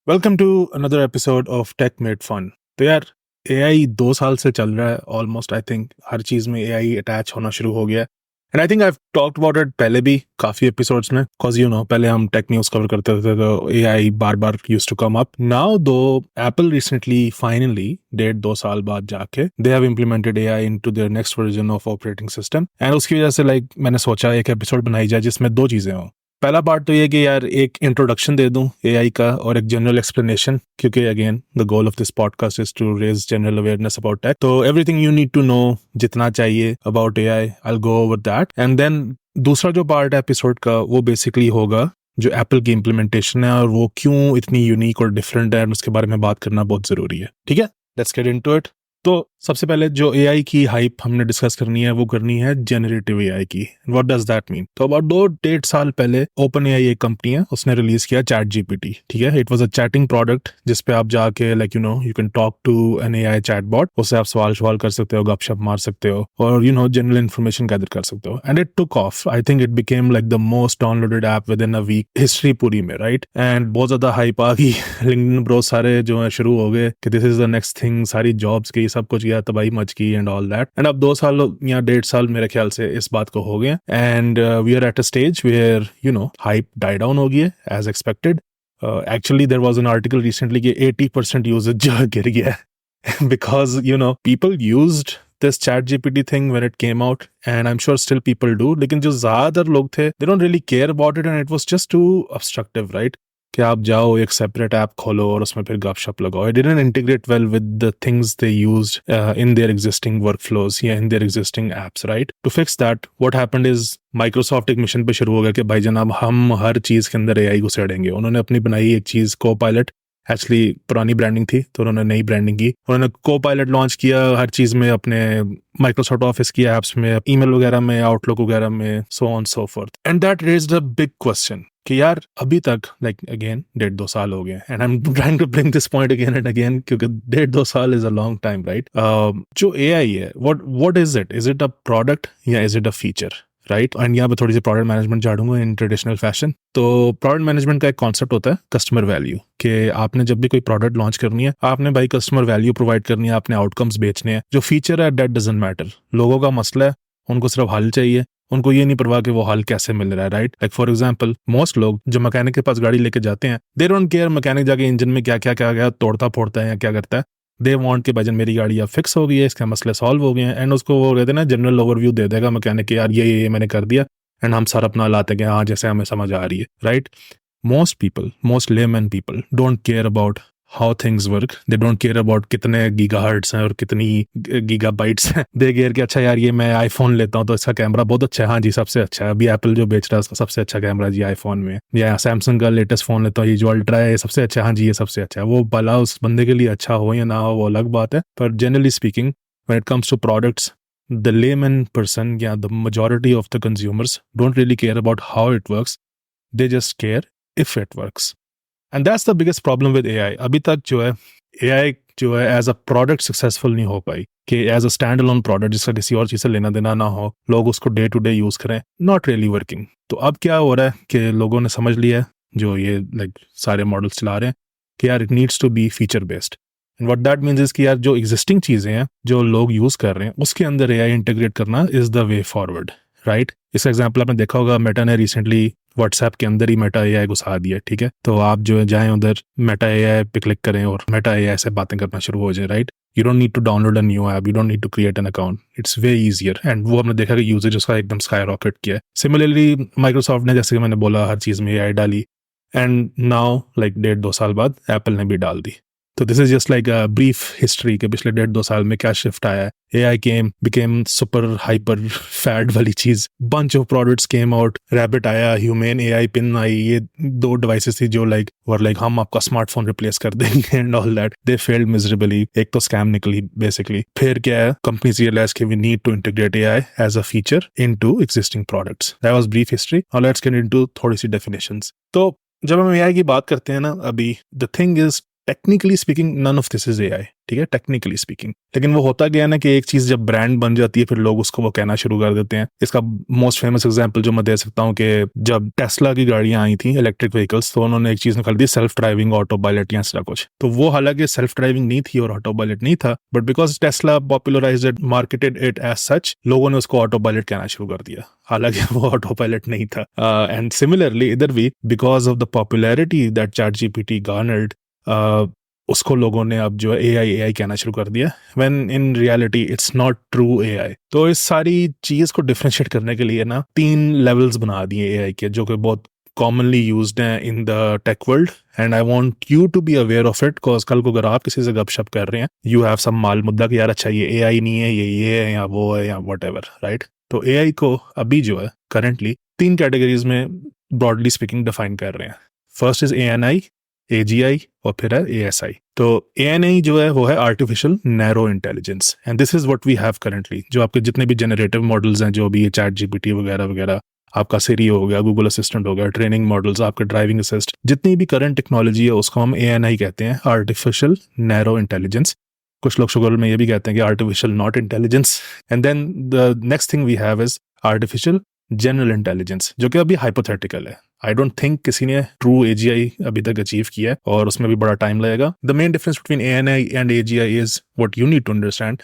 Welcome to another episode of tech made fun. तो यार AI 2 साल से चल रहा है ऑलमोस्ट। आई थिंक हर चीज में एआई अटैच होना शुरू हो गया। And I think I talked about it पहले भी काफी एपिसोड्स में, बिकॉज पहले हम टेक न्यूज कवर करते थे तो एआई बार बार use to come up. Now though Apple recently finally 1.5-2 साल बाद जाके they have implemented AI into their next version of operating system. And उसकी वजह से मैंने सोचा एक एपिसोड बनाई जाए जिसमें दो चीजें हों। पहला पार्ट तो ये कि यार एक इंट्रोडक्शन दे दूं एआई का और एक जनरल एक्सप्लेनेशन, क्योंकि again the goal of this podcast is to raise general awareness about tech. तो everything you need to know जितना चाहिए about AI I will go over that. And then दूसरा जो पार्ट है एपिसोड का वो basically होगा जो एप्पल की इम्प्लीमेंटेशन है और वो क्यों इतनी यूनिक और डिफरेंट है, उसके बारे में बात करना बहुत जरूरी है। ठीक है, लेट्स गेट इनटू इट। तो सबसे पहले जो एआई की हाइप हमने डिस्कस करनी है वो करनी है जेनरेटिव एआई की। What does that mean? तो अबाउट 2-1.5 साल पहले ओपन एआई एक कंपनी है, उसने रिलीज किया चैट जीपीटी। ठीक है, it was a chatting product जिसपे आप जाके you can talk to an AI chat bot. उससे आप सवाल कर सकते हो, गपशप मार सकते हो और जनरल इन्फॉर्मेशन गैदर कर सकते हो। And it took off. I think it became like the most downloaded app within a week history पूरी में, राइट? एंड बहुत ज्यादा हाइप आ गई। लिंक्डइन ब्रो सारे जो है शुरू हो गए कि this is the next thing, सारी जॉब्स की सब कुछ किया, तबाही मच गई एंड ऑल दैट। एंड अब 2 साल या 1.5 साल मेरे ख्याल से इस बात को हो गए and we are at a stage where hype died down हो गई है as expected. Actually there was an article recently कि 80% यूजेज गिर गया है because people used this chat GPT thing when it came out and I'm sure still people do, लेकिन जो ज्यादातर लोग थे they don't really care about it and it was just too obstructive, right? कि आप जाओ एक सेपरेट ऐप खोलो और उसमें फिर गपशप लगाओ। It didn't integrate well with the things they used in their existing workflows या in their existing apps, right? To fix that, what happened is Microsoft एक मिशन पे शुरू हो गया कि भाई जनाब हम हर चीज के अंदर एआई घुसेड़ेंगे। उन्होंने अपनी बनाई एक चीज Copilot, एक्चुअली पुरानी ब्रांडिंग थी तो उन्होंने नई ब्रांडिंग की। उन्होंने Copilot लॉन्च किया हर चीज में, अपने माइक्रोसॉफ्ट ऑफिस की एप्स में, ईमेल वगैरह में, आउटलुक वगैरह में, so on so forth. And that raised a big question कि यार अभी तक अगेन 1.5-2 साल हो गए and I am trying to bring this point again and again क्योंकि 1.5-2 साल is a long time, right? जो एआई है what is it? Is it a product या is it a feature, right? And यहाँ पे थोड़ी सी प्रोडक्ट मैनेजमेंट झाड़ूंगा इन ट्रेडिशनल फैशन। तो प्रोडक्ट मैनेजमेंट का एक कॉन्सेप्ट होता है कस्टमर वैल्यू, कि आपने जब भी कोई प्रोडक्ट लॉन्च करनी है आपने भाई कस्टमर वैल्यू प्रोवाइड करनी है, आपने आउटकम्स बेचने हैं। जो फीचर है दैट डजंट मैटर। लोगों का मसला है, उनको सिर्फ हल चाहिए, उनको ये नहीं परवाह कि वो हल कैसे मिल रहा है, right? Like for example most लोग जो मैकेनिक के पास गाड़ी लेके जाते हैं दे डोंट केयर मैकेनिक जाके इंजन में क्या तोड़ता फोड़ता है या क्या करता है। दे वांट के भजन मेरी गाड़ी अब फिक्स हो गई है, इसके मसले सॉल्व हो गए हैं। एंड उसको वो कहते हैं ना जनरल ओवरव्यू दे देगा मैकेनिक यार ये मैंने कर दिया एंड हम सर अपना लाते हैं हाँ जैसे हमें समझ आ रही है, right? Most layman people don't care about how things work. They don't care about कितने गीगाहर्ट्ज हैं और कितनी गीगाबाइट्स हैं। दे केयर कि अच्छा यार ये मैं आईफोन लेता हूँ तो इसका कैमरा बहुत अच्छा है, हाँ जी सबसे अच्छा है। अभी एप्पल जो बेच रहा है उसका सबसे अच्छा कैमरा जी आईफोन में, या सैमसंग का लेटेस्ट फोन लेता हूँ ये जो अल्ट्रा है ये सबसे अच्छा है, हाँ जी ये सबसे अच्छा है। वो भला उस बंदे के लिए अच्छा हो या ना हो वो अलग बात है, पर generally speaking when it comes to products the layman person, yeah, the majority of the consumers don't really care about how it works. They just care if it works. And that's the biggest problem with AI. अभी तक जो है AI जो है as a product successful नहीं हो पाई कि as a standalone product जिसका किसी और चीज से लेना देना ना हो, लोग उसको डे टू डे यूज करें, नॉट रियली वर्किंग। तो अब क्या हो रहा है कि लोगों ने समझ लिया है जो ये सारे मॉडल्स चला रहे हैं कि यार it needs to be feature based. And what that means is कि यार जो एग्जिस्टिंग चीजें हैं जो लोग यूज कर रहे हैं उसके अंदर एआई इंटीग्रेट करना is the way forward, right? इसका एग्जांपल आपने देखा होगा, मेटा ने रिसेंटली व्हाट्सएप के अंदर ही मेटा एआई घुसा दिया। ठीक है, तो आप जो है जाएं उधर मेटा एआई पे क्लिक करें और मेटा एआई से बातें करना शुरू हो जाए, right? You don't need to download a new app, you don't need to create an account, it's way easier. And वो हमने देखा कि यूजेज उसका एकदम स्काई रॉकेट किया है। सिमिलरली माइक्रोसॉफ्ट ने, जैसे कि मैंने बोला, हर चीज में एआई डाली एंड नाउ 1.5-2 साल बाद एप्पल ने भी डाल दी। तो this is just like a brief history के पिछले 1.5-2 साल में क्या शिफ्ट आया है। AI became super hyper fad वाली चीज, bunch of products came out, rabbit आया, ह्यूमन एआई पिन आई, ये 2 डिवाइसेस थी जो हम आपका स्मार्टफोन रिप्लेस कर देंगे and all that. They failed miserably. एक तो स्कैम निकली बेसिकली। फिर क्या है, कंपनीज रियलाइज कि we need to integrate AI as a feature into existing products. That was brief history. Now let's get into थोड़ी सी डेफिनेशंस। तो जब हम एआई की बात करते हैं ना, अभी the thing is technically speaking none of this is AI, ठीक है, टेक्निकली स्पीकिंग। लेकिन वो होता गया ना कि एक चीज जब ब्रांड बन जाती है फिर लोग उसको वो कहना शुरू कर देते हैं। इसका मोस्ट फेमस एग्जांपल जो मैं दे सकता हूँ कि जब टेस्ला की गाड़ियां आई थी इलेक्ट्रिक व्हीकल्स, तो उन्होंने एक चीज निकाल दी सेल्फ ड्राइविंग ऑटो पायलट या ऐसा कुछ। तो वो हालांकि सेल्फ ड्राइविंग नहीं थी और ऑटो पायलट नहीं था, but because Tesla popularized it, marketed it as such, लोगों ने उसको ऑटो पायलट कहना शुरू कर दिया, हालांकि वो ऑटो पायलट नहीं था। एंड सिमिलरली इधर भी because of the popularity that ChatGPT garnered, उसको लोगों ने अब जो है एआई कहना शुरू कर दिया, when in reality it's not true AI. तो इस सारी चीज को डिफरेंशिएट करने के लिए ना 3 लेवल्स बना दिए एआई के, जो कि बहुत कॉमनली यूज्ड हैं in the tech world, and I want you to be aware of it, because कल को अगर आप किसी से गपशप कर रहे हैं, यू हैव सम माल मुद्दा कि यार अच्छा ये एआई नहीं है, ये है या वो है या व्हाटएवर, राइट। तो एआई को अभी जो है करंटली 3 कैटेगरीज में ब्रॉडली स्पीकिंग डिफाइन कर रहे हैं। फर्स्ट इज एएनआई, एजीआई और फिर है एएसआई। तो एएनआई जो है वो है artificial narrow intelligence, and this is what we have currently. जो आपके जितने भी जनरेटिव मॉडल्स हैं, जो भी चैट जीपीटी वगैरह वगैरह, आपका सिरी हो गया, गूगल असिस्टेंट हो गया, ट्रेनिंग मॉडल्स, आपके ड्राइविंग असिस्ट, जितनी भी करंट टेक्नोलॉजी है उसको हम एएनआई कहते हैं, आर्टिफिशियल नैरो इंटेलिजेंस। कुछ लोग शुगर में ये भी कहते हैं कि artificial not intelligence. And then the next thing we have is artificial general intelligence, जो कि अभी हाइपोथेटिकल है। आई डोंट थिंक किसी ने ट्रू एजीआई अभी तक अचीव किया है और उसमें भी बड़ा टाइम लगेगा। The main difference between ANI and AGI is what you need to understand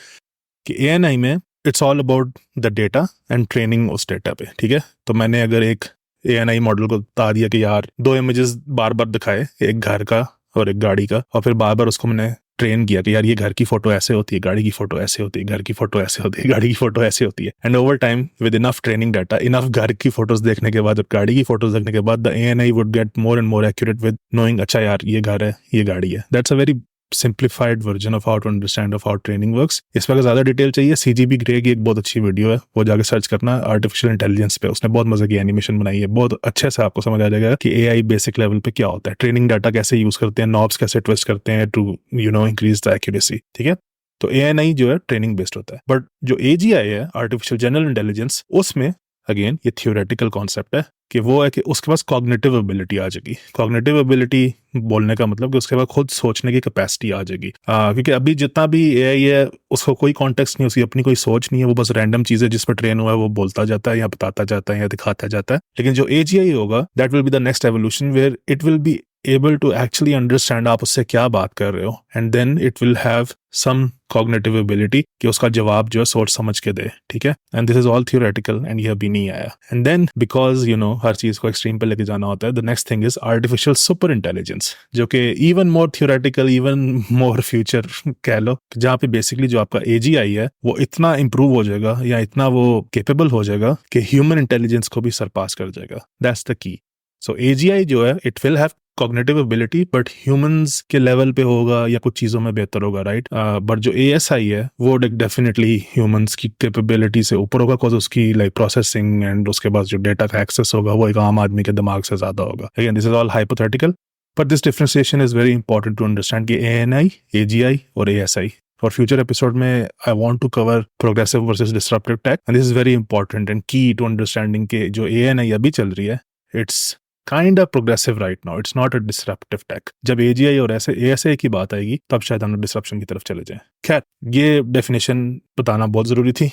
कि एएनआई में it's all about the data and training उस डेटा पे, ठीक है। तो मैंने अगर एक एएनआई मॉडल को बता दिया कि यार 2 इमेजेस बार बार दिखाए, एक घर का और एक गाड़ी का, और फिर बार बार उसको मैंने ट्रेन किया कि यार ये घर की फोटो ऐसे होती है, गाड़ी की फोटो ऐसे होती है, घर की फोटो ऐसे होती है, गाड़ी की फोटो ऐसे होती है, and over time with enough training data, enough घर की फोटोज देखने के बाद और गाड़ी की फोटोज देखने के बाद, the ANI would get more and more accurate with knowing अच्छा यार ये घर है, ये गाड़ी है। That's a very simplified version of how to understand of how training works. इस पर ज्यादा डिटेल चाहिए, सीजीबी ग्रे की एक बहुत अच्छी वीडियो है, वो जाके सर्च करना आर्टिफिशियल इंटेलिजेंस पे, उसने बहुत मजे की एनिमेशन बनाई है, बहुत अच्छे से आपको समझ आ जाएगा कि एआई बेसिक लेवल पे क्या होता है, ट्रेनिंग डाटा कैसे यूज करते हैं, नॉब्स कैसे ट्विस्ट करते हैं टू इंक्रीज द एक्यूरेसी, ठीक है। तो एएनआई जो है ट्रेनिंग बेस्ड होता है, बट जो एजीआई है आर्टिफिशियल जनरल इंटेलिजेंस, उसमें अगेन ये थियोरेटिकल कॉन्सेप्ट है कि वो है कि उसके पास कॉग्निटिव एबिलिटी आ जाएगी। कॉग्निटिव एबिलिटी बोलने का मतलब कि उसके पास खुद सोचने की कैपेसिटी आ जाएगी, क्योंकि अभी जितना भी एआई है उसको कोई कॉन्टेक्स्ट नहीं, उसकी अपनी कोई सोच नहीं है, वो बस रैंडम चीजें जिस पर ट्रेन हुआ है वो बोलता जाता है या बताता जाता है या दिखाता जाता है। लेकिन जो एजीआई होगा that will be the next evolution where it will be able to actually understand आप उससे क्या बात कर रहे हो, and then it will have some cognitive ability कि उसका जवाब जो है सोच समझ के दे, ठीक है। and this is all theoretical and ये अभी नहीं आया। and then because हर चीज को एक्सट्रीम पे लेके जाना होता है, the next thing is artificial super intelligence, जो कि even more theoretical, even more future कह लो, जहाँ पे बेसिकली जो आपका AGI है वो इतना improve हो जाएगा या इतना वो capable हो जाएगा कि human intelligence को भी surpass कर जाएगा। that's the key। so AGI जो है it will have cognitive ability but humans के लेवल पे होगा या कुछ चीजों में बेहतर होगा, राइट। बट जो एएसआई है वो डेफिनेटली ह्यूमंस की कैपेबिलिटी से ऊपर होगा, बिकॉज उसकी लाइक प्रोसेसिंग एंड उसके बाद जो डेटा का एक्सेस होगा वो एक आम आदमी के दिमाग से ज्यादा होगा। Again this is all hypothetical, but this differentiation is very important to understand कि एएनआई, एजीआई और एएसआई। फॉर फ्यूचर एपिसोड में I want to cover progressive versus disruptive tech, and this is very important and key to understanding के जो ANI अभी चल रही है it's kind of progressive right now, it's not a disruptive tech। जब AGI और ASA की बात आएगी तब शायद हम डिसरप्शन की तरफ चले जाएं। खैर ये डेफिनेशन बताना बहुत जरूरी थी।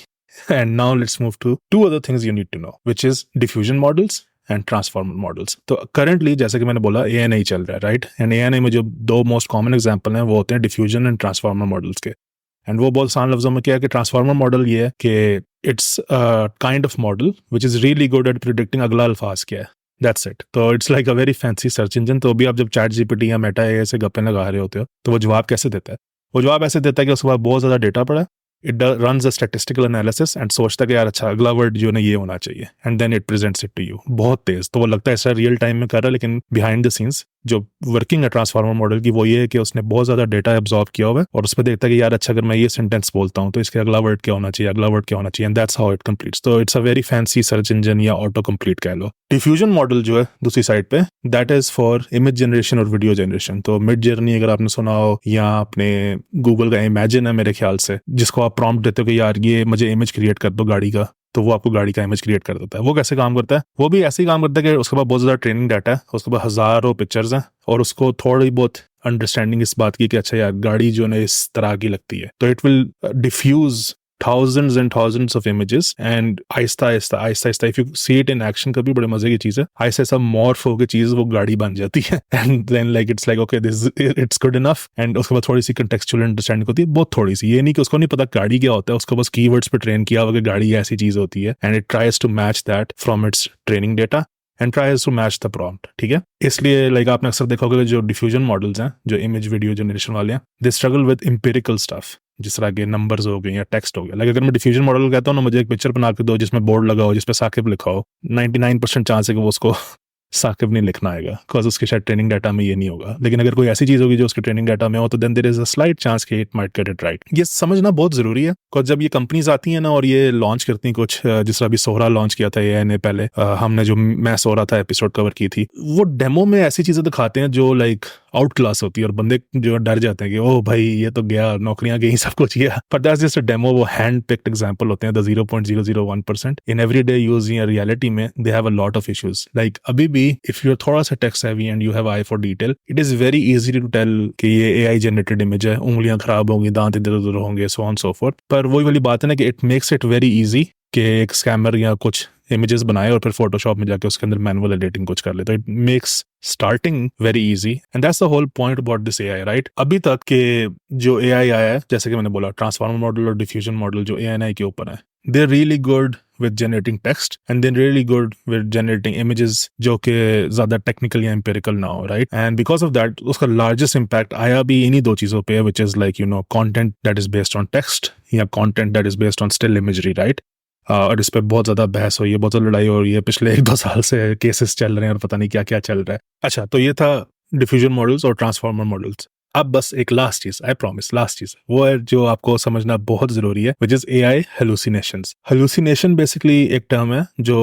And now let's move to 2 other things you need to know, which is diffusion models and transformer models। तो currently जैसे कि मैंने बोला ANI चल रहा है, राइट। एंड ANI में जो 2 मोस्ट कॉमन एग्जाम्पल हैं वो होते हैं डिफ्यूजन एंड ट्रांसफॉर्मर मॉडल्स के। एंड वो बहुत आसान लफ्जों में क्या है कि ट्रांसफॉर्मर मॉडल ये है कि it's kind of model which is really good at predicting अगला अल्फाज क्या है, दैट्स इट। तो it's like a very fancy search engine. तो अभी आप जब चैट जीपीटी या मेटा एआई से गप्पे लगा रहे होते हो तो वो जवाब कैसे देता है? वो जवाब ऐसे देता है कि उसके पास बहुत ज़्यादा डेटा पड़ा है, it runs a statistical analysis and सोचता है कि यार अच्छा अगला वर्ड जो है ये होना चाहिए, and then it presents it to you बहुत तेज। तो वो लगता है ऐसा रियल टाइम में कर रहा है, लेकिन बिहाइंड द सीन्स जो वर्किंग है ट्रांसफार्मर मॉडल की वो ये है कि उसने बहुत ज्यादा डेटा एब्जॉर्ब किया हुआ है और उसमें देखता है कि यार अच्छा अगर मैं ये सेंटेंस बोलता हूँ तो इसके अगला वर्ड क्या होना चाहिए, अगला वर्ड क्या होना चाहिए, and that's how it completes. तो it's a very fancy search engine या ऑटो कंप्लीट कह लो। डिफ्यूजन मॉडल जो है दूसरी साइड पे that is for image generation और वीडियो जनरेशन। तो मिड जर्नी अगर आपने सुना हो या आपने गूगल का इमेजिन है मेरे ख्याल से, जिसको आप प्रॉम्प्ट देते हो कि यार ये मुझे इमेज क्रिएट कर दो गाड़ी का, तो वो आपको गाड़ी का इमेज क्रिएट कर देता है। वो कैसे काम करता है? वो भी ऐसे ही काम करता है कि उसके पास बहुत ज़्यादा ट्रेनिंग डाटा है, उसके पास हज़ारों पिक्चर्स हैं और उसको थोड़ी बहुत अंडरस्टैंडिंग इस बात की कि अच्छा यार गाड़ी जो है इस तरह की लगती है, तो it will diffuse thousands and thousands of images and Aahista Aahista if you see it in action कभी बड़े मजे की चीज है, आहिस्ता आहिस्ता मॉर्फ होकर चीज वो गाड़ी बन जाती है and then like it's like okay this it's good enough and उसके बाद थोड़ी सी contextual understanding होती है, बहुत थोड़ी सी, ये नहीं कि उसको नहीं पता गाड़ी क्या होता है, उसको बस keywords पे ट्रेन किया हुआ कि गाड़ी ऐसी चीज होती है and it tries to match that from its training data and tries to match the prompt। ठीक है, इसलिए like आपने अक्सर देखा होगा जो डिफ्यूजन मॉडल्स हैं, जो इमेज वीडियो जनरेशन वाले हैं, they struggle with empirical stuff, जिस तरह के नंबर्स हो गए या टेक्स्ट हो गया। लाइक अगर मैं डिफ्यूजन मॉडल कहता हूँ ना, मुझे एक पिक्चर बना के दो जिसमें बोर्ड लगा हो जिसपे साकिब लिखा हो, 99% चांस है कि वो उसको साकिब नहीं लिखना आएगा, बिकॉज उसके शायद ट्रेनिंग डाटा में ये नहीं होगा। लेकिन अगर कोई ऐसी चीज होगी जो उसके ट्रेनिंग डाटा में हो, तो then there is a slight chance कि it might get it right. ये समझना बहुत जरूरी है, बिकॉज जब ये कंपनीज आती हैं ना और ये लॉन्च करती हैं कुछ, जिस तरह अभी सोहरा लॉन्च किया था एआई ने पहले, हमने जो मैं सोहरा था एपिसोड कवर की थी, वो डेमो में ऐसी चीजें दिखाते हैं जो लाइक आउट क्लास होती है और बंदे जो डर जाते हैं कि ओह भाई ये तो गया, नौकरियां गई, सब कुछ गया। पर दैट्स जस्ट अ डेमो, वो हैंड पिक्ड एग्जांपल होते हैं, द 0.001%। इन एवरीडे यूज या रियलिटी में they have a lot of issues. Like अभी भी इफ यू आर थोड़ा सा tech savvy and you have eye for detail, it is very easy to tell कि ये एआई जनरेटेड इमेज है, उंगलियां खराब होंगी, दांत इधर उधर होंगे, सो ऑन सो फोर्थ। पर वही वाली बात है ना कि it makes it very easy कि एक स्कैमर या कुछ इमेजेस बनाए और फिर फोटोशॉप में जाके उसके अंदर मैनुअल एडिटिंग कुछ कर ले, तो it makes starting very easy and that's the whole point about this AI, right. अभी तक के जो एआई आया है, जैसे कि मैंने बोला ट्रांसफॉर्मर मॉडल और डिफ्यूजन मॉडल जो एआई के ऊपर है, they are really good with generating text and then really good with generating images जो कि ज़्यादा technical या empirical ना हो, right? And because of that उसका largest impact आया भी इन्हीं दो चीज़ों पे, which is like you know content that is based on text या content that is based on still imagery, right? और इस पे बहुत ज़्यादा बहस हुई है, बहुत ज़्यादा लड़ाई हो रही है, पिछले 1-2 साल से केसेस चल रहे हैं और पता नहीं क्या क्या चल रहा है। अच्छा, तो ये था डिफ्यूजन मॉडल्स और ट्रांसफॉर्मर मॉडल्स। अब बस एक लास्ट चीज, आई प्रॉमिस, लास्ट चीज वो है जो आपको समझना बहुत जरूरी है, which is AI hallucinations. Hallucination basically एक टर्म है जो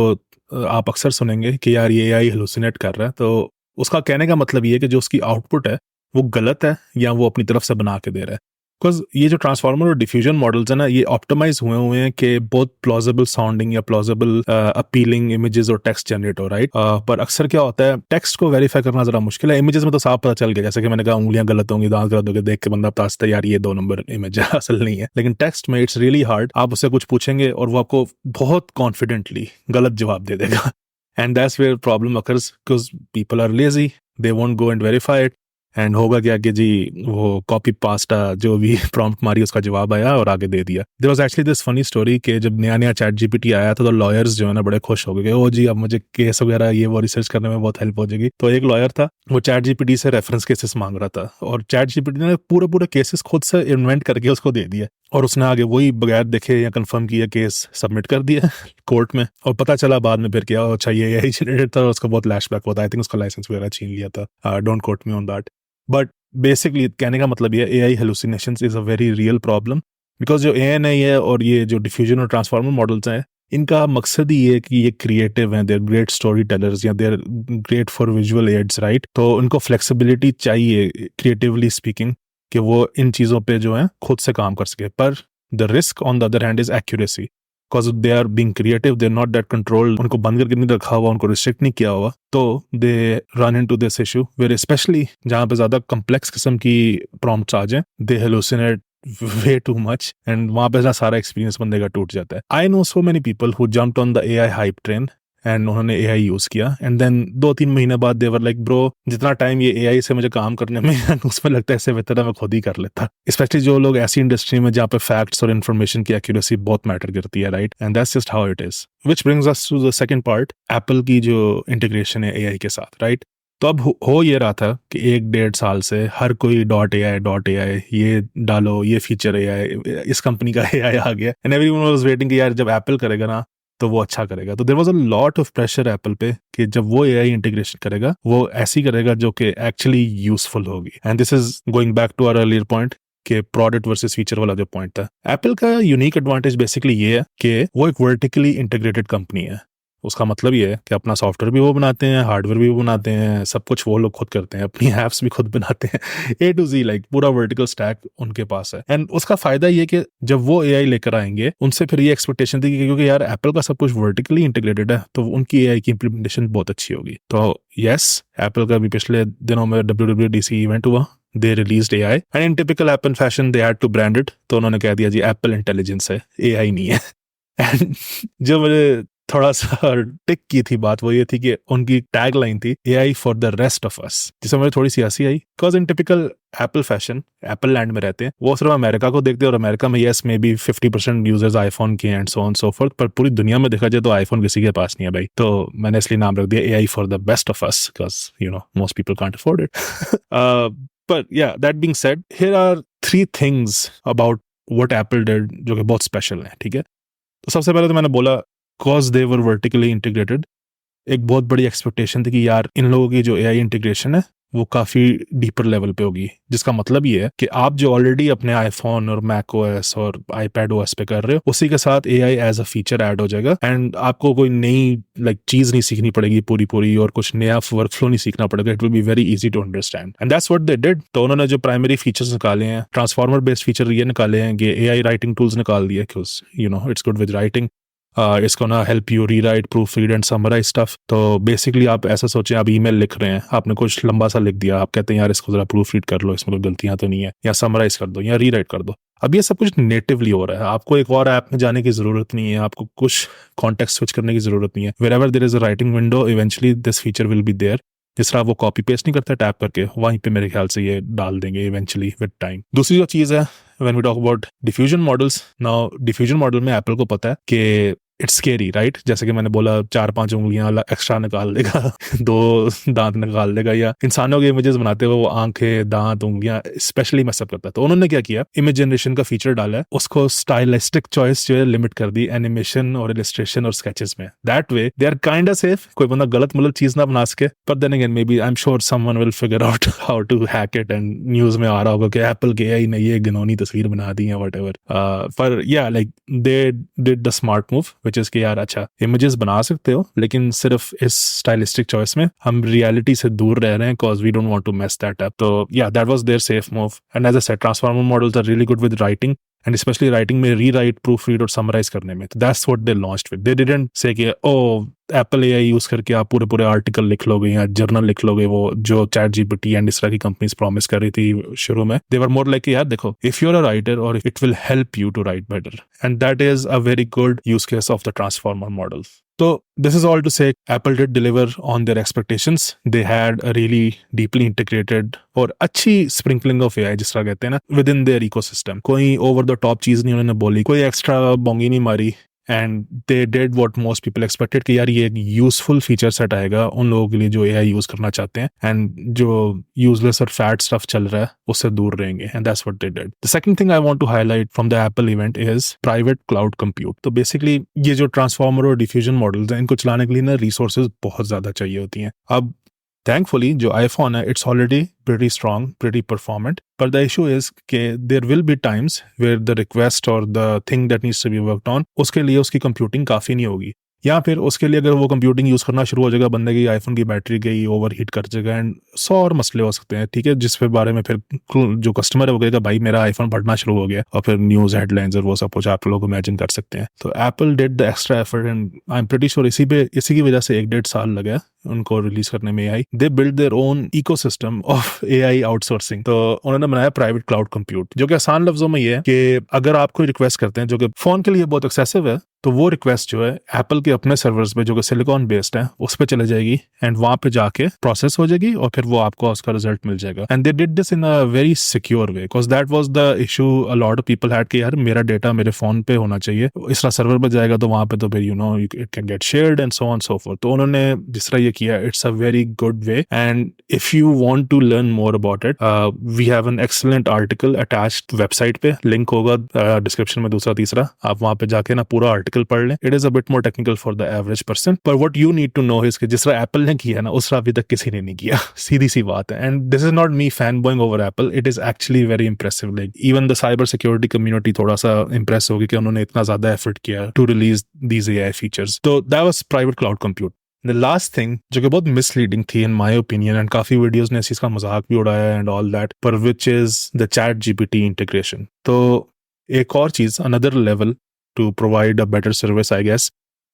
आप अक्सर सुनेंगे कि यार ये एआई हेलुसिनेट कर रहा है, तो उसका कहने का मतलब ये है कि जो उसकी आउटपुट है वो गलत है या वो अपनी तरफ से बना के दे रहा है। बिकॉज ये जो ट्रांसफॉर्मर और डिफ्यूजन मॉडल्स है ना, ये ऑप्टिमाइज हुए हैं कि बहुत प्लॉजिबल साउंडिंग या प्लॉजिबल अपीलिंग इमेजेस और टेक्स्ट जनरेट हो, राइट। पर अक्सर क्या होता है, टेक्स्ट को वेरीफाई करना जरा मुश्किल है। इमेजेस में तो साफ पता चल गया, जैसे कि मैंने कहा उंगलियां गलत होंगी, दांत गलत होंगे, देख के बंदा बता सकता है यार ये 2 नंबर इमेज है, असल नहीं है। लेकिन टेक्स्ट में इट्स रियली हार्ड। आप उससे कुछ पूछेंगे और वो आपको बहुत कॉन्फिडेंटली गलत जवाब दे देगा and that's where problem occurs, because people are lazy, they won't go and verify it. And होगा क्या कि जी वो कॉपी पास्टा जो भी प्रॉम्प्ट मारी उसका जवाब आया और आगे दे दिया। There was actually this funny story कि जब नया चैट जीपीटी आया था तो लॉयर्स जो है ना बड़े खुश हो गए, ओ जी अब मुझे केस वगैरह ये वो रिसर्च करने में बहुत हेल्प हो जाएगी। तो एक लॉयर था, वो चैट जीपीटी से रेफरेंस केसेस मांग रहा था और चैट जीपीटी ने पूरे केसेस खुद से इन्वेंट करके उसको दे दिया और उसने आगे वही बगैर देखे या कंफर्म किया केस सबमिट कर दिया कोर्ट में। और पता चला बाद में फिर क्या, अच्छा ये एआई जनरेटेड था, उसका बहुत फ्लैशबैक होता है, आई थिंक उसका लाइसेंस वगैरह छीन लिया था। Don't quote me on that, but basically कहने का मतलब ये AI hallucinations is a very real problem, because जो एएनआई है और ये जो डिफ्यूजन और ट्रांसफॉर्मर मॉडल्स हैं, इनका मकसद ही है कि ये क्रिएटिव हैं, they are great storytellers या they are great for visual aids, right. तो उनको फ्लेक्सिबिलिटी चाहिए क्रिएटिवली स्पीकिंग कि वो इन चीज़ों पे जो है खुद से काम कर सके। पर the risk on the other hand is accuracy, because they are being creative, they are not that controlled, उनको बंद करके नहीं रखा हुआ, उनको रिस्ट्रिक्ट नहीं किया हुआ, तो they run into this issue where specially जहाँ पे ज्यादा कम्प्लेक्स किस्म की प्रॉम्प्ट्स आ जाए, they hallucinate way too much and वहां पे ना सारा एक्सपीरियंस बंदे का टूट जाता है। I know so many people who jumped on the AI hype train and उन्होंने एआई यूज किया एंड देन 2-3 महीने बाद देवर लाइक ब्रो जितना टाइम ये एआई से मुझे काम करने में उसमें लगता है इससे बेहतर मैं खुद ही कर लेता। स्पेशली जो लोग ऐसी इंडस्ट्री में जहाँ पे फैक्ट्स और इन्फॉर्मेशन की एक्यूरेसी बहुत मैटर करती है, right. And that's just how it is, which brings us to the second part, Apple की जो इंटीग्रेशन है एआई के साथ, राइट। तो अब हो ये रहा था कि 1-1.5 साल से हर कोई .ai ये डालो, ये फीचर AI, इस कंपनी का AI आ गया एंड एवरीवन वाज वेटिंग कि यार जब एप्पल करेगा ना तो वो अच्छा करेगा। तो there was a lot of pressure Apple पे कि जब वो AI इंटीग्रेशन करेगा वो ऐसी करेगा जो कि एक्चुअली यूजफुल होगी। And this is going back to our earlier point कि प्रोडक्ट वर्सेस फीचर वाला जो पॉइंट था। एप्पल का यूनिक एडवांटेज बेसिकली ये है कि वो एक वर्टिकली इंटीग्रेटेड कंपनी है। उसका मतलब ये है कि अपना सॉफ्टवेयर भी वो बनाते हैं, हार्डवेयर भी वो बनाते हैं, सब कुछ वो लोग खुद करते हैं, अपनी ऐप्स भी खुद बनाते हैं, A to Z, लाइक पूरा वर्टिकल स्टैक उनके पास है। एंड उसका फायदा ये कि जब वो AI लेकर आएंगे, उनसे फिर ये एक्सपेक्टेशन थी कि क्योंकि यार एप्पल का सब कुछ वर्टिकली इंटीग्रेटेड है, तो उनकी AI की इंप्लीमेंटेशन बहुत अच्छी होगी। तो यस, एप्पल का भी पिछले दिनों में WWDC इवेंट हुआ, they released AI and in typical Apple fashion they had to brand it, तो उन्होंने कह दिया जी एप्पल इंटेलिजेंस है, AI नहीं है। एंड जो मुझे थोड़ा सा टिक की थी बात, वो ये थी कि उनकी टैग लाइन थी AI for the rest of us, जिससे मुझे थोड़ी सी हंसी आई, because in typical Apple fashion, Apple land में रहते हैं, वो सिर्फ अमेरिका को देखते हैं, और अमेरिका में yes maybe 50% users iPhone के and so on so forth, पर पूरी दुनिया में देखा जाए तो आईफोन किसी के पास नहीं है भाई। तो मैंने इसलिए नाम रख दिया AI for the best of us, because you know most people can't afford it. But yeah, that being said, here are 3 things about what Apple did जो कि बहुत स्पेशल है, ठीक है। तो सबसे पहले तो मैंने बोला cause they were vertically integrated, एक बहुत बड़ी एक्सपेक्टेशन थी कि यार इन लोगों की जो AI इंटीग्रेशन है वो काफी डीपर लेवल पे होगी, जिसका मतलब ये है कि आप जो ऑलरेडी अपने आईफोन और मैक OS और iPad OS पे कर रहे हो, उसी के साथ AI as a feature add हो जाएगा, एंड आपको कोई नई चीज नहीं सीखनी पड़ेगी पूरी और कुछ नया वर्कफ्लो नहीं सीखना पड़ेगा, it will be very easy to understand, and that's what they did. तो उन्होंने जो प्राइमरी फीचर्स निकाले हैं, ट्रांसफॉर्मर बेस्ड फीचर ये निकाले हैं कि AI राइटिंग टूल्स निकाल दिए, because you no it's good with writing, it's gonna help you rewrite, proofread and summarize stuff। तो बेसिकली आप ऐसा सोचें, आप ईमेल लिख रहे हैं, आपने कुछ लंबा सा लिख दिया, आप कहते हैं यार इसको जरा प्रूफ रीड कर लो, इसमें कोई गलतियां तो नहीं है, या समराइज कर दो या रीराइट कर दो। अब ये सब कुछ नेटिवली हो रहा है, आपको एक और ऐप में जाने की जरूरत नहीं है, आपको कुछ कॉन्टेक्स्ट स्विच करने की जरूरत नहीं है। wherever there is a writing window, eventually this feature will be there। जिस तरह वो कॉपी पेस्ट नहीं करता टैप करके, वहीं पे मेरे ख्याल से ये डाल देंगे इवेंचुअली विद टाइम। दूसरी जो चीज है, when we talk about diffusion models, now diffusion model में एप्पल को पता है कि इट्स स्केरी, राइट? जैसे कि मैंने बोला 4-5 उंगलियां एक्स्ट्रा निकाल देगा, 2 दांत निकाल देगा, या इंसानों के इमेजेस बनाते हुए वो आंखें, दांत, उंगलियां स्पेशली मैसअप करता है। तो उन्होंने क्या किया, इमेज जनरेशन का फीचर डाला है, उसको स्टाइलिस्टिक चॉइस जो है लिमिट कर दी एनिमेशन और इलस्ट्रेशन और स्केचेस में। That way they are kind of safe, कोई बंदा गलत चीज ना बना सके। पर then again maybe I am sure someone will figure out how to hack it, and news में आ रहा होगा कि एप्पल के AI ने ये घिनौनी तस्वीर बना दी है, व्हाटएवर। पर या like they did the smart move, which is कि यार अच्छा इमेजेस बना सकते हो, लेकिन सिर्फ इस स्टाइलिस्टिक चॉइस में हम रियलिटी से दूर रह रहे हैं, because we don't want to mess that up. तो या that was their safe move, and as I said, transformer models are really good with writing, and specially writing में रीराइट, प्रूफ रीड और summarize करने में। That's what they launched with. They didn't say कि ओ Apple AI use करके आप पूरे article लिख लोगे या जर्नल लिख लोगे, वो जो ChatGPT एंड इस तरह की कंपनीज प्रॉमिस कर रही थी शुरू में। दे वर मोर लाइक यार देखो, if you are a writer or it will help you to write better, and that is a very good use case of the transformer model. So this is all to say Apple did deliver on their expectations. They had a really deeply integrated और अच्छी sprinkling of AI, जिस तरह कहते हैं ना, within their ecosystem। कोई over the top चीज नहीं उन्होंने बोली, कोई एक्स्ट्रा बोंगी नहीं मारी, and they did what most people expected कि यार ये एक यूजफुल फीचर सेट आएगा उन लोगों के लिए जो AI यूज करना चाहते हैं, एंड जो यूजलेस और फैट स्टफ चल रहा है उससे दूर रहेंगे, and that's what they did. The second thing I want to highlight from the Apple event is private cloud compute. तो बेसिकली ये जो ट्रांसफॉर्मर और डिफ्यूजन मॉडल्स हैं, इनको चलाने के लिए ना रिसोर्सेज बहुत ज्यादा चाहिए होती हैं। अब thankfully जो iPhone है, it's already pretty strong, pretty performant, but the issue is कि there will be times where the request or the thing that needs to be worked on, उसके लिए उसकी computing काफी नहीं होगी, या फिर उसके लिए अगर वो कंप्यूटिंग यूज करना शुरू हो जाएगा, बंदे की आईफोन की बैटरी गई, ओवर हीट कर जाएगा, एंड 100 और मसले हो सकते हैं, ठीक है, जिस पे बारे में फिर जो कस्टमर है वो कहेगा भाई मेरा आईफोन फटना शुरू हो गया, और फिर न्यूज हेडलाइंस और वो सब कुछ आप लोग इमेजिन कर सकते हैं। तो Apple did the extra effort, and I am pretty sure इसी की वजह से 1-1.5 साल लगा उनको रिलीज करने में AI। They build their own ecosystem of AI outsourcing. तो उन्होंने बनाया प्राइवेट क्लाउड कंप्यूट, जो कि आसान लफ्जों में ये है कि अगर आप कोई रिक्वेस्ट करते हैं जो कि फोन के लिए बहुत एक्सेसिव है, तो वो रिक्वेस्ट जो है एप्पल के अपने सर्वर्स पे जो कि सिलिकॉन बेस्ड है उस पे चले जाएगी, एंड वहां पे जाके प्रोसेस हो जाएगी, और फिर वो आपको उसका रिजल्ट मिल जाएगा। And they did this in a very secure way, because that was the issue a lot of people had कि यार मेरा डेटा मेरे फोन पे होना चाहिए, इस तरह सर्वर पे जाएगा तो वहां पे तो फिर you know it can get shared and so on so forth. तो उन्होंने जिस तरह ये किया, it's a very good way, and if you want to learn more about it, we have an excellent article attached website पे, link होगा description में, दूसरा तीसरा, आप वहां पे जाके ना पूरा आर्टिकल आर्टिकल पढ़ लें. It is a bit more technical for the average person. But what you need to know is कि जिस तरह Apple ने किया ना, उस तरह अभी तक किसी ने नहीं किया. सीधी सी बात है. And this is not me fanboying over Apple. It is actually very impressive. Like even the cyber security community थोड़ा सा impress होगी कि उन्होंने इतना ज़्यादा effort किया to release these AI features. So that was private cloud compute. The last thing जो कि बहुत misleading थी in my opinion and काफी videos ने इसका मजाक भी उड़ाया and all that, पर which is the chat GPT integration. तो एक और चीज another level to provide a better service I guess,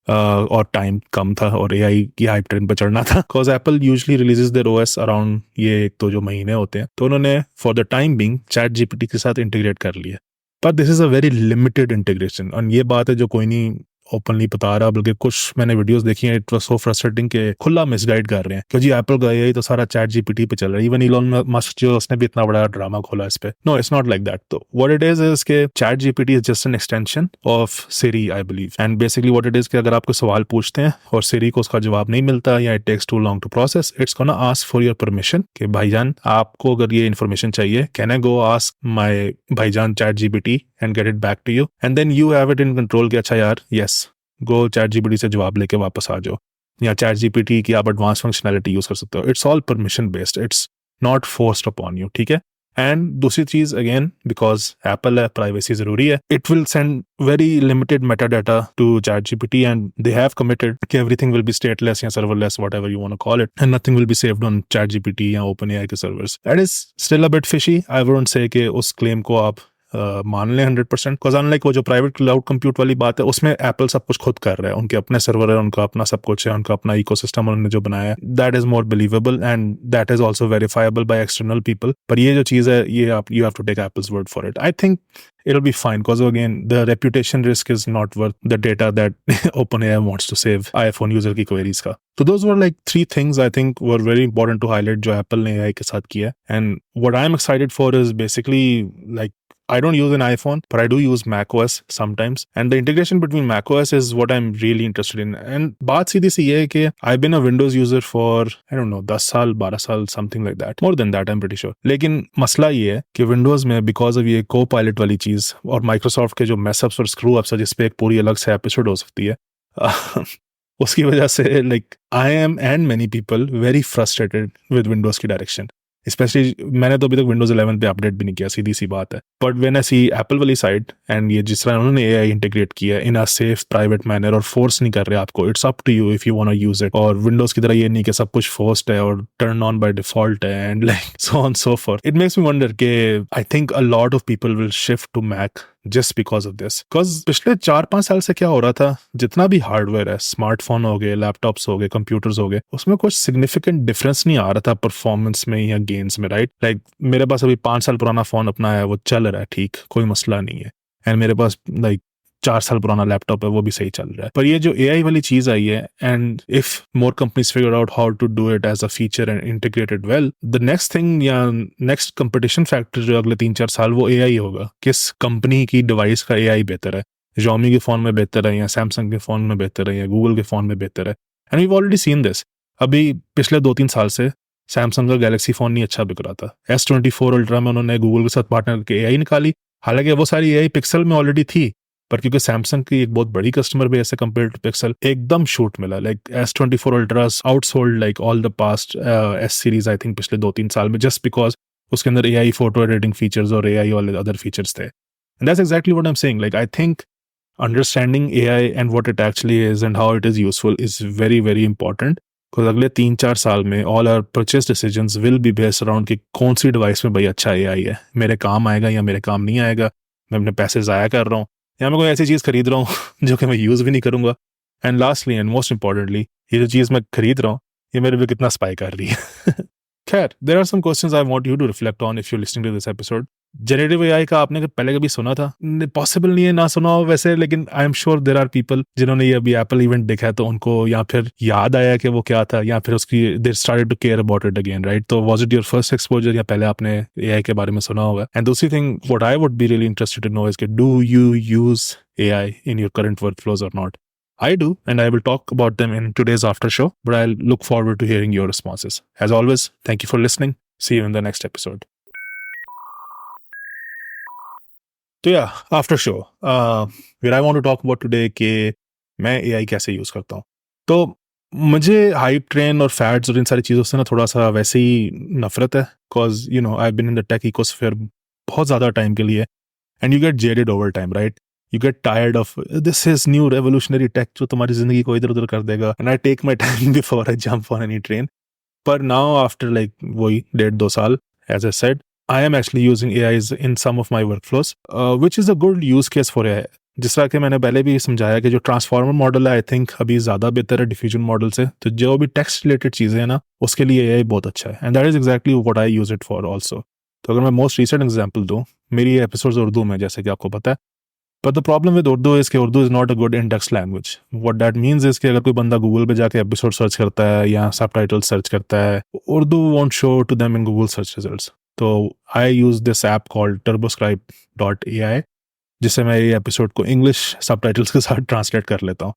और टाइम कम था और AI की हाइप ट्रेन पर चढ़ना था. Cause Apple usually releases their OS around ये एक तो जो महीने होते हैं, तो उन्होंने for the time being chat GPT के साथ इंटीग्रेट कर लिया. पर this is a very limited integration. और ये बात है जो कोई नहीं ओपनली बता रहा, बल्कि कुछ मैंने वीडियोस देखी हैं, इट वाज सो फ्रस्ट्रेटिंग के खुला मिसगाइड कर रहे हैं कि जी एप्पल का यही तो सारा चैट जीपीटी पे चल रहा है. इवन इलॉन मस्क जो उसने भी इतना बड़ा ड्रामा खोला इस पे. No, it's not like that. तो व्हाट इट इज के ChatGPT is just an extension of Siri I believe. And basically what it is कि अगर आपको सवाल पूछते हैं और सिरी को उसका जवाब नहीं मिलता या it takes too long to process, it's gonna ask for your permission कि भाईजान आपको अगर ये इन्फॉर्मेशन चाहिए, can I go ask my भाईजान ChatGPT and get it back to you, and then you have it in control कि अच्छा यार यस गो चैट जीपीटी से जवाब लेके वापस आ जाओ, या चैट जीपीटी की आप एडवांस फंक्शनैलिटी यूज कर सकते हो. It's all permission based, it's not forced upon you. ठीक है. एंड दूसरी चीज अगेन बिकॉज एप्पल है, प्राइवेसी जरूरी है, it will send very limited meta data to ChatGPT and they have committed कि एवरीथिंग विल बी स्टेटलेस या serverless, whatever you want to call it, and nothing will be saved on ChatGPT या OpenAI के servers. That is still a bit fishy. I wouldn't say कि उस claim को आप मान लें 100%. Because unlike वो जो प्राइवेट क्लाउड कंप्यूट वाली बात है, उसमें एप्पल सब कुछ खुद कर रहा है, उनके अपने सर्वर है, उनका अपना सब कुछ है, उनका अपना इकोसिस्टम उन्होंने जो बनाया है. That is more believable and that is also verifiable by external people. पर ये जो चीज है, ये आप you have to take Apple's word for it. I think it'll be fine because again the reputation risk is not worth the data that OpenAI wants to save iPhone user की queries का. So those were like 3 things I think were very important to highlight जो Apple ने AI के साथ किया. And what I'm excited for is basically like I don't use an iPhone, but I do use macOS sometimes. And the integration between macOS is what I'm really interested in. And बात सीधी सी ये है कि I've been a Windows user for, I don't know, 10 साल, 12 साल, something like that. More than that, I'm pretty sure. लेकिन मसला ये है कि Windows में because of ये co-pilot वाली चीज और Microsoft के जो mess-ups और screw-ups है, जिस पे एक पूरी अलग से एपिसोड हो सकती है, उसकी वजह से like I am and many people very frustrated with Windows की direction. स्पेशली मैंने तो अभी तक विंडोज 11 पे अपडेट भी नहीं किया, सीधी सी बात है. But when I see Apple वाली साइड एंड ये जिस तरह उन्होंने एआई इंटीग्रेट किया in a safe private manner और फोर्स नहीं कर रहे आपको, it's up to you if you want to use it. और विंडोज की तरह ये नहीं कि सब कुछ फोर्स्ड है और टर्न ऑन बाय डिफॉल्ट है and like so on so forth. It makes me wonder के I think a lot of people will shift to Mac just because of this. Because पिछले 4-5 साल से क्या हो रहा था, जितना भी हार्डवेयर है, स्मार्टफोन हो गए, लैपटॉप्स हो गए, कंप्यूटर्स हो गए, उसमें कुछ सिग्निफिकेंट डिफरेंस नहीं आ रहा था परफॉर्मेंस में या गेन्स में, राइट. लाइक मेरे पास अभी 5 साल पुराना फोन अपना है, वो चल रहा है ठीक, कोई मसला नहीं है. एंड मेरे पास लाइक 4 साल पुराना लैपटॉप है, वो भी सही चल रहा है. पर ये जो एआई वाली चीज आई है, and if more companies figure out how to do it as a feature and integrate it well, the next thing या नेक्स्ट कंपटीशन फैक्टर जो अगले 3-4 साल वो एआई होगा. किस कंपनी की डिवाइस का एआई बेहतर है, Xiaomi के फोन में बेहतर है या सैमसंग के फोन में बेहतर है या गूगल के फोन में बेहतर है. And we already seen this. अभी पिछले 2-3 साल से सैमसंग का गैलेक्सी फोन नहीं अच्छा बिक रहा था. S24 अल्ट्रा में उन्होंने गूगल के साथ पार्टनर करके एआई निकाली. हालांकि वो सारी एआई पिक्सल में ऑलरेडी थी, पर क्योंकि सैमसंग की एक बहुत बड़ी कस्टमर बेस है कंपेयर टू पिक्सल, एकदम शूट मिला. Like S24 Ultra's outsold like all the past S series I think पिछले 2-3 साल में, जस्ट बिकॉज उसके अंदर एआई फोटो एडिटिंग फीचर्स और एआई वाले अदर फीचर्स थे. And that's exactly what I am saying. Like I think understanding AI and what it actually is and how it is useful is very very important. Because अगले 3-4 साल में all our purchase decisions will be based around कि कौन सी device में भाई अच्छा AI है, मेरे काम आएगा या मेरे काम नहीं आएगा, मैं अपने पैसे ज़ाया कर रहा हूँ या मैं कोई ऐसी चीज़ खरीद रहा हूँ जो कि मैं यूज़ भी नहीं करूँगा. And lastly and most importantly, ये जो चीज़ मैं खरीद रहा हूँ ये मेरे पे कितना स्पाई कर रही है. खैर, there are some questions I want you to reflect on if you listening to this episode. Generative AI का आपने पहले कभी सुना था? पॉसिबल नहीं है ना सुना हो वैसे, लेकिन I am sure there are people जिन्होंने ये अभी एप्पल इवेंट देखा है तो उनको या फिर याद आया कि वो क्या था, या फिर उसकी they started to care about it again, right. तो was it your first exposure या पहले आपने एआई के बारे में सुना होगा? एंड दूसरी thing what I would be really interested to know is कि do you use AI in your current workflows or not? I do, and I will talk about them in today's after show, but I'll look forward to hearing your responses. As always, thank you for listening. See you in the next episode. तो या after show where I want to talk about today कि मैं AI कैसे use करता हूँ। तो मुझे hype train और फैड्स और इन सारी चीज़ों से ना थोड़ा सा वैसे ही नफरत है, because you know I been in the tech ecosphere बहुत ज़्यादा टाइम के लिए, and you get jaded over time, right? You get tired of this is new revolutionary tech जो तुम्हारी जिंदगी को इधर उधर कर देगा, and I take my time before I jump on any train. पर नाउ आफ्टर लाइक वही 1.5-2 साल, as I said, I am actually using AIs in some of my workflows, which is a good use case for AI. जिस तरह के मैंने पहले भी समझाया कि जो ट्रांसफॉर्मर मॉडल है आई थिंक अभी ज़्यादा बेहतर है डिफ्यूजन मॉडल से, तो जो भी टेक्स्ट रिलेटेड चीज़ें हैं ना उसके लिए AI बहुत अच्छा है, and that is exactly what I use it for also. तो अगर मैं मोस्ट रिसेंट एग्जाम्पल दूँ, मेरी एपिसोड्स उर्दू में जैसे कि आपको पता है, but the problem with Urdu is कि Urdu is not a good index language. What that means is कि अगर कोई बंदा गूगल पे जाके एपिसोड सर्च करता है या सबटाइटल सर्च करता है, Urdu won't show to them in Google search results. तो I use this app called turboscribe.ai, जिससे मैं ये एपिसोड को इंग्लिश सबटाइटल्स के साथ ट्रांसलेट कर लेता हूँ।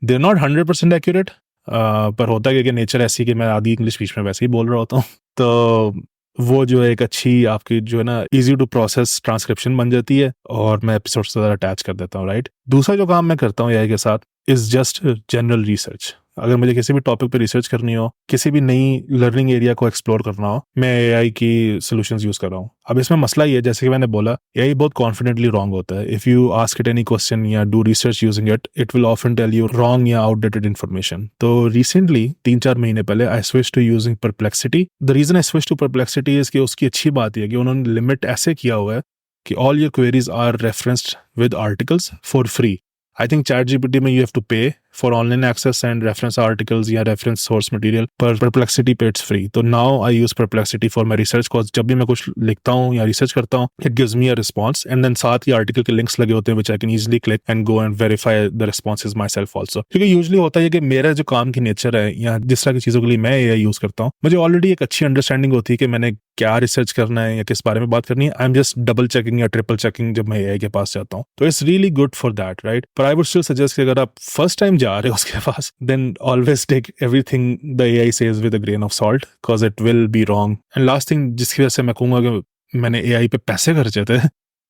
दे आर नॉट 100% एक्यूरेट, पर होता है कि नेचर ऐसी कि मैं आधी इंग्लिश बीच में वैसे ही बोल रहा होता हूँ, तो वो जो है एक अच्छी आपकी जो है ना इजी टू प्रोसेस ट्रांसक्रिप्शन बन जाती है, और मैं एपिसोड से ज़्यादा अटैच कर देता हूँ, राइट? दूसरा जो काम मैं करता हूँ एआई के साथ इज जस्ट जनरल रिसर्च। अगर मुझे किसी भी टॉपिक पे रिसर्च करनी हो, किसी भी नई लर्निंग एरिया को एक्सप्लोर करना हो, मैं एआई की सॉल्यूशंस यूज कर रहा हूँ। अब इसमें मसला ये है, जैसे कि मैंने बोला, एआई बहुत कॉन्फिडेंटली रॉन्ग होता है। If you ask it any question या do research using it, it will often tell you wrong या आउटडेटेड इन्फॉर्मेशन। तो रिसेंटली 3-4 महीने पहले I switch to using Perplexity. The reason I switch to Perplexity is कि उसकी अच्छी बात यह है कि उन्होंने लिमिट ऐसे किया हुआ है कि all your queries are referenced with articles for free. I think ChatGPT में you have to pay for online access and reference articles या reference source material, पर Perplexity पे it's free। तो now I use Perplexity for my research, cause जब भी मैं कुछ लिखता हूँ या रिसर्च करता हूँ, it gives me a response, and then साथ ही आर्टिकल के लिंक्स लगे होते हैं which I can easily click and go and verify the responses myself also। क्योंकि यूजली होता है कि मेरा जो काम की नेचर है या जिस तरह की चीज़ों के लिए मैं AI यूज़ करता हूँ, मुझे ऑलरेडी एक अच्छी अंडरस्टैंडिंग होती है कि मैंने क्या रिसर्च करना है या किस बारे में बात करनी है। I am just double checking या ट्रिपल चेकिंग जब मैं एआई के पास जाता हूँ, तो it's really good for that, right? पर आई वुड स्टिल सजेस्ट कि अगर आप फर्स्ट टाइम जा रहे हो उसके पास, then always take everything the AI says with a grain of salt, because it will be wrong. And last thing जिसकी वजह से मैं कहूंगा कि मैंने एआई पे पैसे खर्चे थे,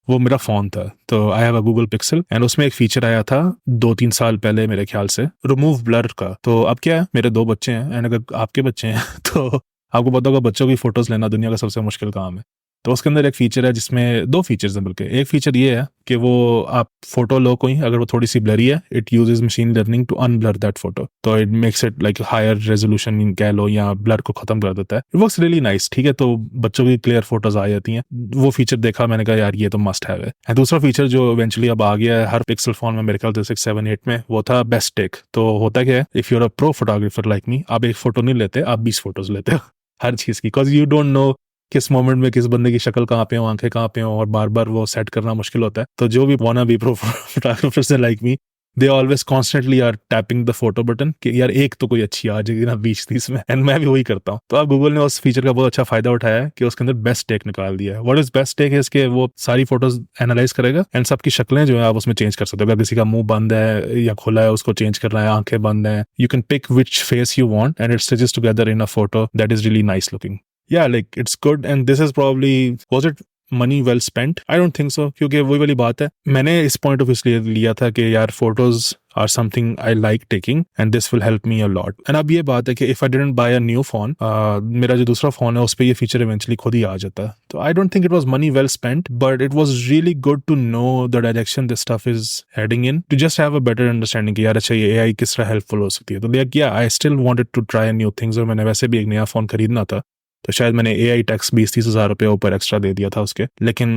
वो मेरा फोन था। तो I have a Google pixel, and उसमें एक फीचर आया था 2-3 साल पहले मेरे ख्याल से, रिमूव ब्लर का। तो अब क्या है, मेरे 2 बच्चे हैं, एंड अगर आपके बच्चे हैं तो आपको पता होगा बच्चों की फोटोज लेना दुनिया का सबसे मुश्किल काम है। तो उसके अंदर एक फीचर है जिसमें 2 फीचर्स हैं, बल्कि एक फीचर ये है कि वो आप फोटो लो कोई, अगर वो थोड़ी सी ब्लरी है, it uses machine learning to unblur that photo. तो it makes it like higher resolution कह लो, या ब्लर को खत्म कर देता है। इट वर्क्स रियली नाइस, ठीक है? तो बच्चों की क्लियर फोटोज आ जाती हैं। वो फीचर देखा, मैंने कहा यार ये तो मस्ट हैव है। दूसरा फीचर जो इवेंचुअली अब आ गया है हर पिक्सल फोन में, मेरे ख्याल से 6, 7, 8 में, वो था बेस्ट टेक। तो होता क्या है, if you're a pro photographer like me, आप एक फोटो नहीं लेते, आप 20 फोटोज लेते हो हर चीज की, बिकॉज यू डोंट नो किस मोमेंट में किस बंदे की शक्ल कहाँ पे हो, आंखें कहाँ पे हो, और बार बार वो सेट करना मुश्किल होता है। तो जो भी wanna be pro photographers like me, they always constantly are tapping the photo button कि यार एक तो कोई अच्छी आ जाएगी ना 20-30 में, एंड मैं भी वही करता हूँ। तो अब गूगल ने उस फीचर का बहुत अच्छा फायदा उठाया है कि उसके अंदर बेस्ट टेक निकाल दिया है। व्हाट इज बेस्ट टेक है, इसके वो सारी फोटोज एनालाइज करेगा, एंड सबकी शक्लें जो है आप उसमें चेंज कर सकते हो। अगर किसी का मुंह बंद है या खुला है, उसको चेंज करना है, आंखें बंद है, you can pick which face you want, and it stitches together in a photo that is really nice looking. Yeah, like it's good, and this is probably, was it money well spent? I don't think so, क्योंकि वही वाली बात है, मैंने इस point of view लिया था कि यार photos are something I like taking, and this will help me a lot. एंड अब ये बात है कि if I didn't buy a new phone, मेरा जो दूसरा फोन है उस पर ये फीचर इवेंचुअली खुद ही आ जाता है। तो I don't think it was money well spent, but it was really good to know the direction this stuff is heading in, to just have a better understanding कि यार अच्छा ये एआई किस तरह हेल्पफुल हो सकती है। तो लाइक या I still wanted to try new things, और मैंने वैसे भी एक नया फोन खरीदना था, तो शायद मैंने एआई टैक्स 20-30 हज़ार रुपये ऊपर एक्स्ट्रा दे दिया था उसके। लेकिन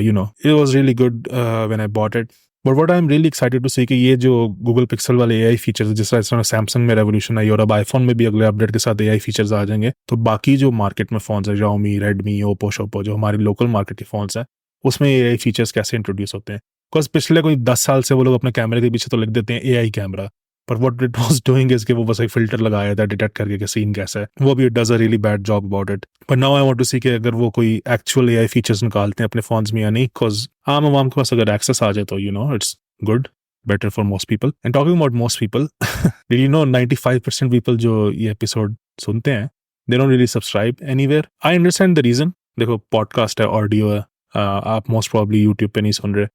you know it was really good when I bought it. But what I am really excited to see कि ये जो गूगल पिक्सल वाले एआई फीचर्स, जिस तरह सैमसंग में रेवोल्यूशन आई और अब आईफोन में भी अगले अपडेट के साथ एआई फीचर्स आ जाएंगे, तो बाकी जो मार्केट में फोन्स है, Xiaomi, रेडमी, ओप्पो, शोपो, जो हमारे लोकल मार्केट के फोन्स हैं, उसमें एआई फीचर्स कैसे इंट्रोड्यूस होते हैं। बिकॉज पिछले कोई 10 साल से वो लोग अपने कैमरे के पीछे तो लिख देते हैं एआई कैमरा, पर what it was doing is कि वो बस एक फिल्टर लगाया था डिटेक्ट करके कि सीन कैसा है, वो भी does a really bad job about it. But now I want to see कि अगर वो कोई एक्चुअल एआई फीचर्स निकालते हैं अपने फोन्स में या नहीं, बिकॉज आम आवाम के पास अगर एक्सेस आ जाए तो you know it's good, better for most people. And talking about most people, did you know 95% people जो ये एपिसोड सुनते हैं, they don't really subscribe anywhere. I understand the reason. देखो पॉडकास्ट है, ऑडियो है, आप मोस्ट प्रॉब्ली यूट्यूब पे नहीं सुन रहे,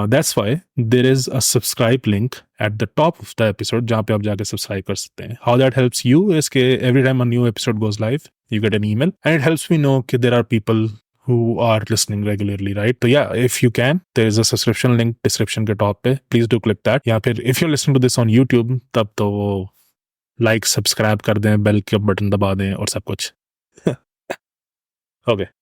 that's why there is a subscribe link at the top of the episode जहाँ पे आप जाके सब्सक्राइब कर सकते हैं. How that helps you is के every time a new episode goes live you get an email, and it helps me know that there are people who are listening regularly, right? So yeah, if you can, there is a subscription link description के top पे, please do click that. या फिर if you're listening to this on YouTube, तब तो like, subscribe कर दें, bell के button दबा दें और सब कुछ. Okay.